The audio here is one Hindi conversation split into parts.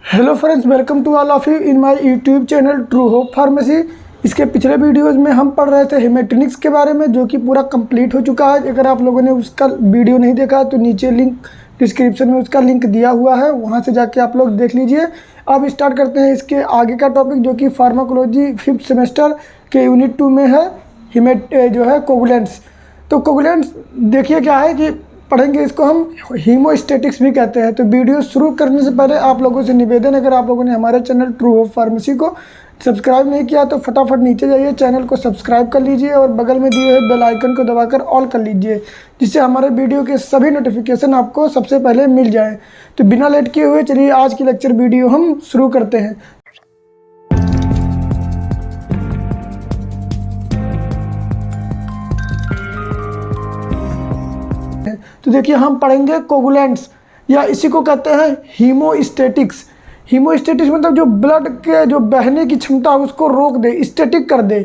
Hello friends, welcome to all of you in my YouTube channel true hope pharmacy. इसके पिछले वीडियोस में हम पढ़ रहे थे हेमेटोनिक्स के बारे में, जो कि पूरा कंप्लीट हो चुका है। अगर आप लोगों ने उसका वीडियो नहीं देखा तो नीचे लिंक डिस्क्रिप्शन में उसका लिंक दिया हुआ है, वहां से जाके आप लोग देख लीजिए। अब स्टार्ट करते हैं इसके आगे का टॉपिक, जो कि फार्माकोलॉजी 5th सेमेस्टर के यूनिट 2 में है, जो है कोगुलेंट्स। तो कोगुलेंट्स देखिए क्या है कि पढ़ेंगे, इसको हम हीमोस्टैटिक्स भी कहते हैं। तो वीडियो शुरू करने से पहले आप लोगों से निवेदन, अगर आप लोगों ने हमारे चैनल ट्रू होप फार्मेसी को सब्सक्राइब नहीं किया तो फटाफट नीचे जाइए, चैनल को सब्सक्राइब कर लीजिए और बगल में दिए हुए बेल आइकन को दबाकर ऑल कर लीजिए, जिससे हमारे वीडियो के सभी नोटिफिकेशन आपको सबसे पहले मिल जाए। तो बिना लेट किए हुए चलिए आज की लेक्चर वीडियो हम शुरू करते हैं। तो देखिए हम पढ़ेंगे कोगुलेंट्स, या इसी को कहते हैं हीमोस्टैटिक्स। हीमोस्टैटिक्स मतलब जो ब्लड के जो बहने की क्षमता है उसको रोक दे, स्टैटिक कर दे,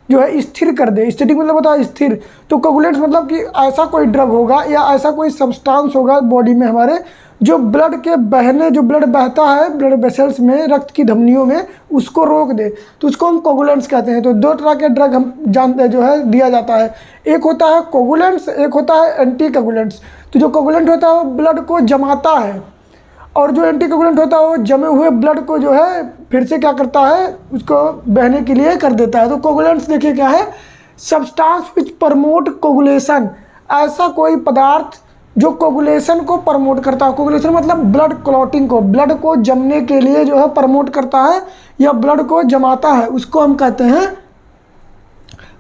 जो है स्थिर कर दे। स्टैटिक मतलब होता है स्थिर। तो कोगुलेंट्स मतलब कि ऐसा कोई ड्रग होगा या ऐसा कोई सब्सटेंस होगा बॉडी में हमारे, जो ब्लड के बहने, जो ब्लड बहता है ब्लड वेसल्स में, रक्त की धमनियों में, उसको रोक दे, तो उसको हम कोगुलेंट्स कहते हैं। तो दो तरह के ड्रग हम जानते हैं, जो है दिया जाता है। एक होता है कोगुलेंट्स, एक होता है एंटी कोगुलेंट्स। तो जो कोगुलेंट होता है वो ब्लड को जमाता है, और जो एंटी कोगुलेंट होता है वो जमे हुए ब्लड को जो है फिर से क्या करता है, उसको बहने के लिए कर देता है। तो कोगुलेंट्स देखिए क्या है, सब्सटेंस विच प्रमोट कोगुलेशन, ऐसा कोई पदार्थ जो कोगुलेशन को प्रमोट करता है। कोगुलेशन मतलब ब्लड क्लॉटिंग को, ब्लड को जमने के लिए जो है प्रमोट करता है या ब्लड को जमाता है, उसको हम कहते हैं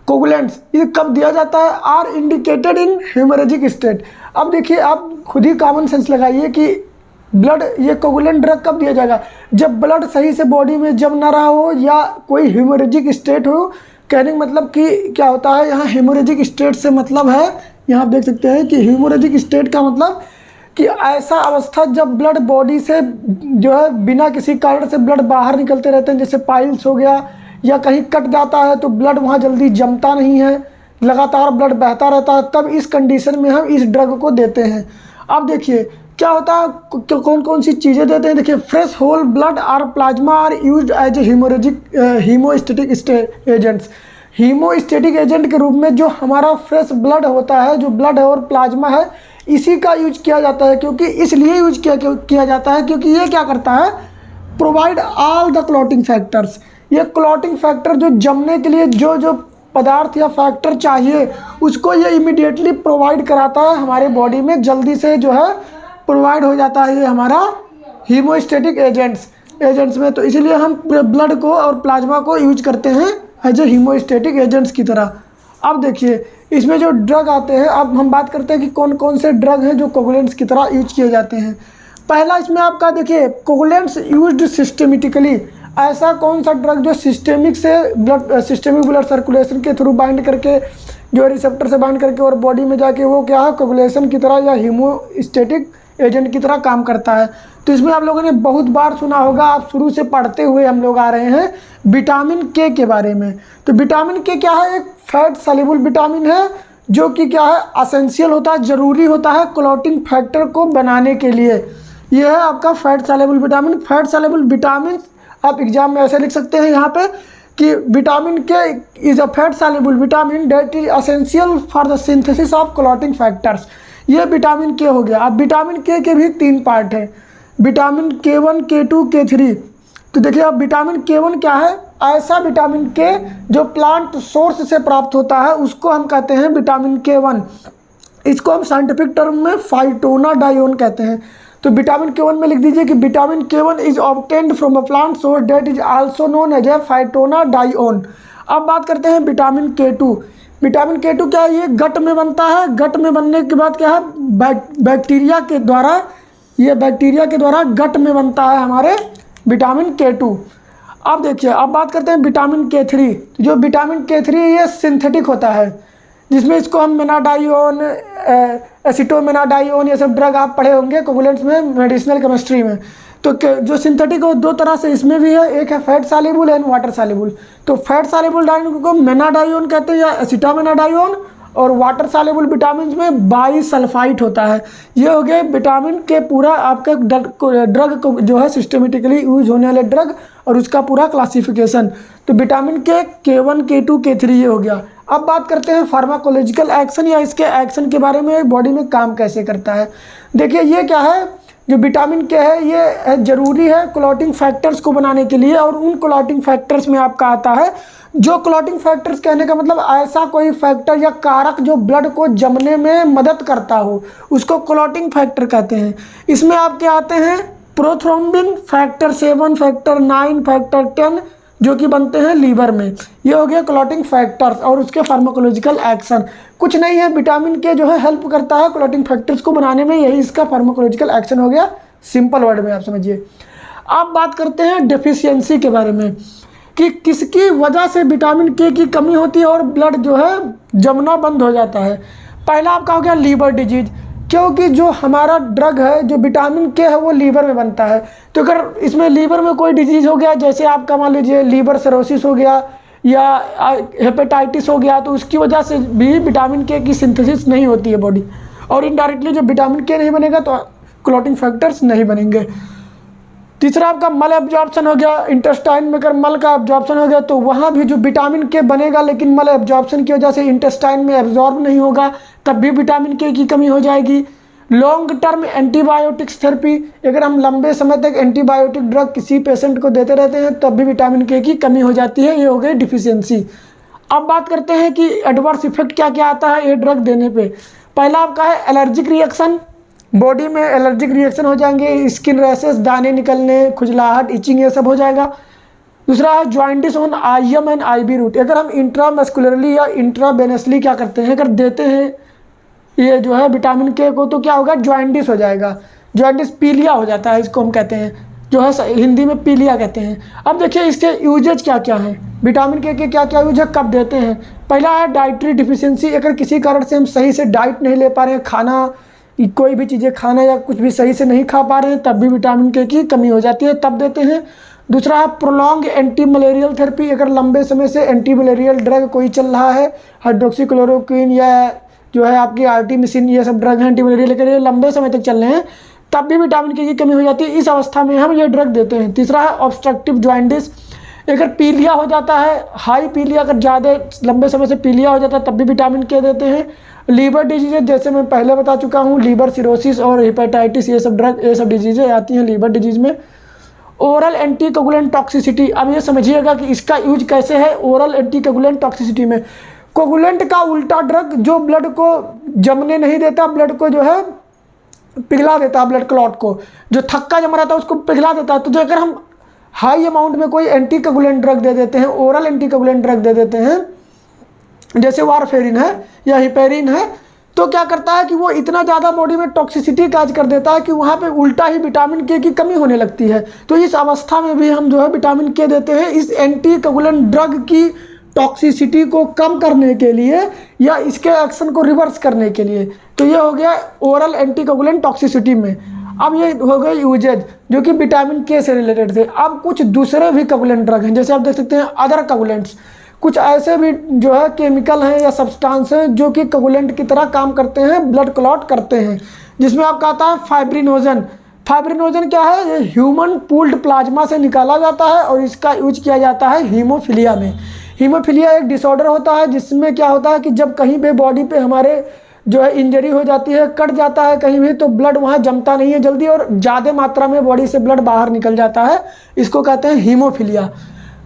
कोगुलेंट्स। ये कब दिया जाता है? Are indicated in haemorrhagic state. अब देखिए आप खुद ही कॉमन सेंस लगाइए कि ब्लड, ये कोगुलेंट ड्रग कब दिया जाएगा? जब ब्लड सही से बॉडी में जम ना रहा हो या कोई हेमोरेजिक स्टेट हो। कहने का मतलब कि क्या होता है, यहाँ हेमोरेजिक स्टेट से मतलब है, यहाँ आप देख सकते हैं कि हेमोरेजिक स्टेट का मतलब कि ऐसा अवस्था जब ब्लड बॉडी से जो है बिना किसी कारण से ब्लड बाहर निकलते रहते हैं, जैसे पाइल्स हो गया या कहीं कट जाता है तो ब्लड वहाँ जल्दी जमता नहीं है, लगातार ब्लड बहता रहता है, तब इस कंडीशन में हम इस ड्रग को देते हैं। अब देखिए क्या होता है, कौन कौन सी चीज़ें देते हैं। देखिए फ्रेश होल ब्लड और plasma are used as haemostatic agents. Haemostatic agent के रूप में जो हमारा फ्रेश ब्लड होता है, जो ब्लड है और प्लाज्मा है, इसी का यूज किया जाता है। क्योंकि इसलिए यूज किया जाता है क्योंकि ये क्या करता है, provide all the clotting factors. ये क्लॉटिंग फैक्टर जो जमने के लिए जो जो पदार्थ या फैक्टर चाहिए उसको ये इमीडिएटली प्रोवाइड कराता है हमारे बॉडी में, जल्दी से जो है प्रोवाइड हो जाता है ये हमारा हीमोस्टैटिक एजेंट्स में। तो इसलिए हम ब्लड को और प्लाज्मा को यूज करते हैं एज ए हीमोस्टैटिक एजेंट्स की तरह। अब देखिए इसमें जो ड्रग आते हैं, अब हम बात करते हैं कि कौन कौन से ड्रग हैं जो कोगुलेंट्स की तरह यूज किए जाते हैं। पहला इसमें आपका देखिए, कोगुलेंट्स यूज्ड सिस्टेमेटिकली। ऐसा कौन सा ड्रग जो सिस्टेमिक ब्लड सर्कुलेशन के थ्रू बाइंड करके, जो रिसेप्टर से बाइंड करके और बॉडी में जाके वो क्या है, कोगुलेशन की तरह या हीमोस्टैटिक एजेंट की तरह काम करता है। तो इसमें आप लोगों ने बहुत बार सुना होगा, आप शुरू से पढ़ते हुए हम लोग आ रहे हैं विटामिन के बारे में। तो विटामिन के क्या है, एक फैट सॉल्युबल विटामिन है, जो कि क्या है, एसेंशियल होता है, ज़रूरी होता है क्लॉटिंग फैक्टर को बनाने के लिए। यह है आपका fat soluble vitamin. Fat soluble vitamin आप एग्जाम में ऐसे लिख सकते हैं यहाँ पे कि विटामिन के is a fat soluble vitamin that is essential for the synthesis of clotting factors. ये विटामिन के हो गया। अब विटामिन के भी 3 पार्ट है, विटामिन K1, K2, K3। तो देखिए अब विटामिन K1 क्या है, ऐसा विटामिन के जो प्लांट सोर्स से प्राप्त होता है उसको हम कहते हैं विटामिन K1। इसको हम साइंटिफिक टर्म में फाइटोनाडायोन कहते हैं। तो विटामिन K1 में लिख दीजिए कि vitamin K1 is obtained from a plant source that is also known as a phytonadione. अब बात करते हैं विटामिन K2। विटामिन K2 क्या है, ये गट में बनता है। गट में बनने के बाद क्या है, बैक्टीरिया के द्वारा, ये बैक्टीरिया के द्वारा गट में बनता है हमारे विटामिन K2। अब देखिए अब बात करते हैं विटामिन K3। जो विटामिन K3 ये सिंथेटिक होता है, जिसमें इसको हम मेनाडायोन, एसिटोमेनाडायोन, ये सब ड्रग आप पढ़े होंगे कोगुलेंट्स में, मेडिसिनल केमिस्ट्री में। तो जो सिंथेटिक हो दो तरह से इसमें भी है, एक है fat soluble and water soluble. तो फैट सॉल्युबल डायोन को मेनाडायोन कहते हैं या एसिटामेनाडायोन, और वाटर सॉल्युबल विटामिन में बाईसल्फाइट होता है। ये हो गए विटामिन के पूरा आपका ड्रग को जो है सिस्टमेटिकली यूज होने वाले ड्रग और उसका पूरा क्लासिफिकेशन। तो विटामिन के K1 K2 K3 ये हो गया। अब बात करते हैं फार्माकोलॉजिकल एक्शन या इसके एक्शन के बारे में, बॉडी में काम कैसे करता है। देखिए ये क्या है, जो विटामिन के है ये ज़रूरी है क्लॉटिंग फैक्टर्स को बनाने के लिए, और उन क्लॉटिंग फैक्टर्स में आपका आता है, जो क्लॉटिंग फैक्टर्स कहने का मतलब ऐसा कोई फैक्टर या कारक जो ब्लड को जमने में मदद करता हो, उसको क्लॉटिंग फैक्टर कहते हैं। इसमें आपके आते हैं प्रोथ्रोम्बिन, फैक्टर 7, फैक्टर 9, फैक्टर 10 जो कि बनते हैं लीवर में। ये हो गया क्लॉटिंग फैक्टर्स और उसके फार्माकोलॉजिकल एक्शन। कुछ नहीं है, विटामिन के जो है हेल्प करता है क्लॉटिंग फैक्टर्स को बनाने में, यही इसका फार्माकोलॉजिकल एक्शन हो गया, सिंपल वर्ड में आप समझिए। अब बात करते हैं डेफिशिएंसी के बारे में कि किसकी वजह से विटामिन के की कमी होती है और ब्लड जो है जमना बंद हो जाता है। पहला आपका हो गया लीवर डिजीज, क्योंकि जो हमारा ड्रग है जो विटामिन के है वो लीवर में बनता है। तो अगर इसमें लीवर में कोई डिजीज़ हो गया, जैसे आपका मान लीजिए लीवर सिरोसिस हो गया या हेपेटाइटिस हो गया, तो उसकी वजह से भी विटामिन के की सिंथेसिस नहीं होती है बॉडी, और इनडायरेक्टली जब विटामिन के नहीं बनेगा तो क्लॉटिंग फैक्टर्स नहीं बनेंगे। तीसरा आपका मल एब्जॉर्प्शन हो गया, इंटेस्टाइन में अगर मल का एब्जॉर्प्शन हो गया तो वहाँ भी जो विटामिन के बनेगा, लेकिन मल एब्जॉर्प्शन की वजह से इंटेस्टाइन में एब्जॉर्ब नहीं होगा, तब भी विटामिन के की कमी हो जाएगी। लॉन्ग टर्म एंटीबायोटिक्स थेरेपी, अगर हम लंबे समय तक एंटीबायोटिक ड्रग किसी पेशेंट को देते रहते हैं तब भी विटामिन के की कमी हो जाती है। ये हो गई डिफिशियंसी। अब बात करते हैं कि एडवर्स इफेक्ट क्या क्या आता है ये ड्रग देने पे। पहला आपका है एलर्जिक रिएक्शन, बॉडी में एलर्जिक रिएक्शन हो जाएंगे, स्किन रैशेस, दाने निकलने, खुजलाहट, इचिंग, ये सब हो जाएगा। दूसरा है जॉइंटिस on IM and IV route, अगर हम इंट्रामस्कुलरली या इंट्रावेनसली क्या करते हैं, अगर देते हैं ये जो है विटामिन के को, तो क्या होगा, जॉइंटिस हो जाएगा। जॉइंटिस पीलिया हो जाता है, इसको हम कहते हैं, जो है हिंदी में पीलिया कहते हैं। अब देखिए इसके यूजेज क्या क्या हैं, विटामिन के क्या क्या यूज है, कब देते हैं। पहला है डाइटरी डिफिशियंसी, अगर किसी कारण से हम सही से डाइट नहीं ले पा रहे हैं, खाना कोई भी चीज़ें खाना या कुछ भी सही से नहीं खा पा रहे हैं, तब भी विटामिन के की कमी हो जाती है, तब देते हैं। दूसरा है प्रोलॉन्ग एंटी मलेरियल थेरेपी, अगर लंबे समय से एंटी मलेरियल ड्रग कोई चल रहा है, हाइड्रोक्सीक्लोरोक्विन या जो है आपकी आर्टिमिसिन, ये सब ड्रग हैं एंटी मलेरियल, लेकर ये लंबे समय तक चल रहे हैं, तब भी विटामिन के की कमी हो जाती है। इस अवस्था में हम ये ड्रग देते हैं। तीसरा है ऑब्स्ट्रक्टिव जॉइंटिस, अगर पीलिया हो जाता है, हाई पीलिया, अगर ज़्यादा लंबे समय से पीलिया हो जाता है तब भी विटामिन के देते हैं। लीवर डिजीज़, जैसे मैं पहले बता चुका हूँ, लीवर सिरोसिस और हेपेटाइटिस, ये सब डिजीज़ें आती हैं लीवर डिजीज़ में। ओरल एंटीकोगुलेंट टॉक्सिसिटी, अब ये समझिएगा कि इसका यूज कैसे है। ओरल एंटीकोगुलेंट टॉक्सिसिटी में कोगुलेंट का उल्टा ड्रग जो ब्लड को जमने नहीं देता, ब्लड को जो है पिघला देता, ब्लड क्लॉट को, जो थक्का जम रहा था उसको पिघला देता है। तो जो अगर हम हाई अमाउंट में कोई एंटीकोगुलेंट ड्रग दे देते हैं, ओरल एंटीकोगुलेंट ड्रग दे देते हैं, जैसे वारफेरिन है या हिपेरिन है, तो क्या करता है कि वो इतना ज़्यादा बॉडी में टॉक्सिसिटी काज कर देता है कि वहाँ पे उल्टा ही विटामिन के की कमी होने लगती है। तो इस अवस्था में भी हम जो है विटामिन के देते हैं, इस एंटीकोगुलेंट ड्रग की टॉक्सिसिटी को कम करने के लिए या इसके एक्शन को रिवर्स करने के लिए। तो ये हो गया ओरल एंटीकोगुलेंट टॉक्सिसिटी में। अब ये हो गए यूजेज जो कि विटामिन के से रिलेटेड थे। अब कुछ दूसरे भी कोगुलेंट ड्रग हैं, जैसे आप देख सकते हैं अदर कोगुलेंट्स, कुछ ऐसे भी जो है केमिकल हैं या सब्सटेंस हैं जो कि कोगुलेंट की तरह काम करते हैं, ब्लड क्लॉट करते हैं, जिसमें आपका आता है फाइब्रिनोजन। फाइब्रिनोजन क्या है, ये ह्यूमन पूल्ड प्लाज्मा से निकाला जाता है और इसका यूज किया जाता है हीमोफीलिया में। हीमोफीलिया एक डिसऑर्डर होता है जिसमें क्या होता है कि जब कहीं पे बॉडी पे हमारे जो है इंजरी हो जाती है, कट जाता है कहीं भी, तो ब्लड वहाँ जमता नहीं है जल्दी और ज़्यादा मात्रा में बॉडी से ब्लड बाहर निकल जाता है, इसको कहते हैं हीमोफीलिया।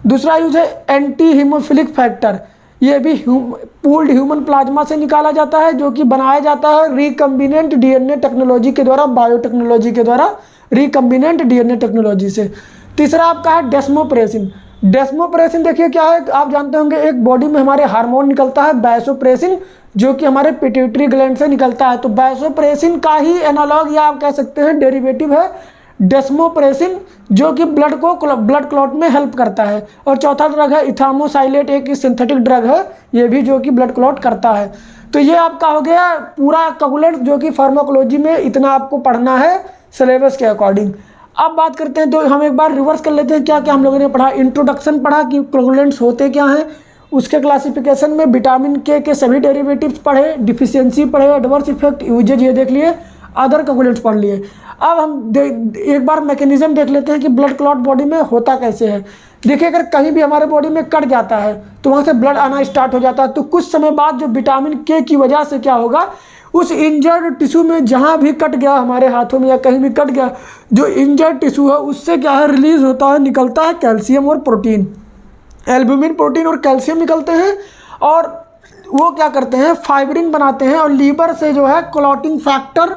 दूसरा यूज है एंटी हीमोफिलिक फैक्टर, ये भी पूल्ड ह्यूमन प्लाज्मा से निकाला जाता है, जो कि बनाया जाता है रिकम्बिनेंट डीएनए टेक्नोलॉजी के द्वारा, बायोटेक्नोलॉजी के द्वारा, रिकम्बिनेंट डीएनए टेक्नोलॉजी से। तीसरा आपका है डेस्मोप्रेसिन। डेस्मोप्रेसिन देखिए क्या है, आप जानते होंगे एक बॉडी में हमारे हार्मोन निकलता है वैसोप्रेसिन, जो कि हमारे पिट्यूटरी ग्लैंड से निकलता है। तो वैसोप्रेसिन का ही एनालॉग या आप कह सकते हैं डेरिवेटिव है डेस्मोप्रेसिन, जो कि ब्लड क्लॉट में हेल्प करता है। और चौथा ड्रग है इथामोसाइलेट, एक सिंथेटिक ड्रग है ये भी, जो कि ब्लड क्लॉट करता है। तो ये आपका हो गया पूरा कोगुलेंट, जो कि फार्माकोलॉजी में इतना आपको पढ़ना है सिलेबस के अकॉर्डिंग। अब बात करते हैं, तो हम एक बार रिवर्स कर लेते हैं क्या क्या हम लोगों ने पढ़ा। इंट्रोडक्शन पढ़ा कि कोगुलेंट्स होते क्या हैं, उसके क्लासिफिकेशन में विटामिन के सभी डेरिवेटिव्स पढ़े, डिफिशियंसी पढ़े, एडवर्स इफेक्ट, यूजेज ये देख लिए, अदर कोगुलेंट्स पढ़ लिए। अब हम एक बार मैकेनिज्म देख लेते हैं कि ब्लड क्लॉट बॉडी में होता कैसे है। देखिए, अगर कहीं भी हमारे बॉडी में कट जाता है तो वहाँ से ब्लड आना स्टार्ट हो जाता है। तो कुछ समय बाद जो विटामिन के की वजह से क्या होगा, उस इंजर्ड टिश्यू में जहाँ भी कट गया, हमारे हाथों में या कहीं भी कट गया, जो इंजर्ड टिश्यू है उससे क्या है, रिलीज होता है, निकलता है कैल्शियम और प्रोटीन, एल्ब्यूमिन प्रोटीन और कैल्शियम निकलते हैं, और वो क्या करते हैं, फाइब्रिन बनाते हैं, और लीवर से जो है क्लॉटिंग फैक्टर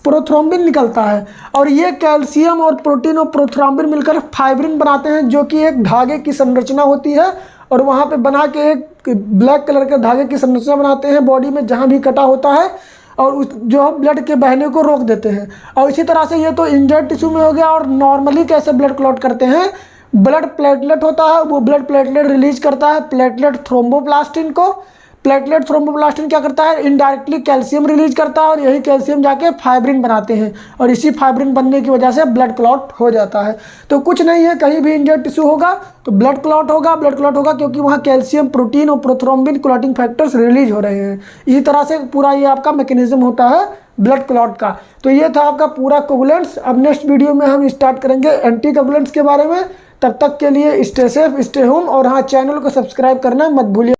प्रोथ्रोम्बिन निकलता है, और ये कैल्शियम और प्रोटीन और प्रोथ्रोम्बिन मिलकर फाइब्रिन बनाते हैं, जो कि एक धागे की संरचना होती है, और वहाँ पे बना के एक ब्लैक कलर के धागे की संरचना बनाते हैं बॉडी में जहाँ भी कटा होता है, और उस जो ब्लड के बहने को रोक देते हैं। और इसी तरह से ये तो इंजर्ड टिश्यू में हो गया। और नॉर्मली कैसे ब्लड क्लॉट करते हैं, ब्लड प्लेटलेट होता है, वो ब्लड प्लेटलेट रिलीज करता है प्लेटलेट थ्रोम्बोप्लास्टिन को। प्लेटलेट थ्रोम्बोप्लास्टिन क्या करता है, इनडायरेक्टली कैल्शियम रिलीज करता है, और यही कैल्शियम जाके फाइब्रिन बनाते हैं, और इसी फाइब्रिन बनने की वजह से ब्लड क्लॉट हो जाता है। तो कुछ नहीं है, कहीं भी इंजर्ड टिश्यू होगा तो ब्लड क्लॉट होगा। ब्लड क्लॉट होगा क्योंकि वहाँ कैल्शियम, प्रोटीन और प्रोथ्रोम्बिन क्लॉटिंग फैक्टर्स रिलीज हो रहे हैं। इसी तरह से पूरा ये आपका मैकेनिज्म होता है ब्लड क्लॉट का। तो ये था आपका पूरा कोगुलेंट्स। अब नेक्स्ट वीडियो में हम स्टार्ट करेंगे एंटी कोगुलेंट्स के बारे में। तब तक के लिए स्टे सेफ, स्टे होम, और हाँ, चैनल को सब्सक्राइब करना मत भूलिए।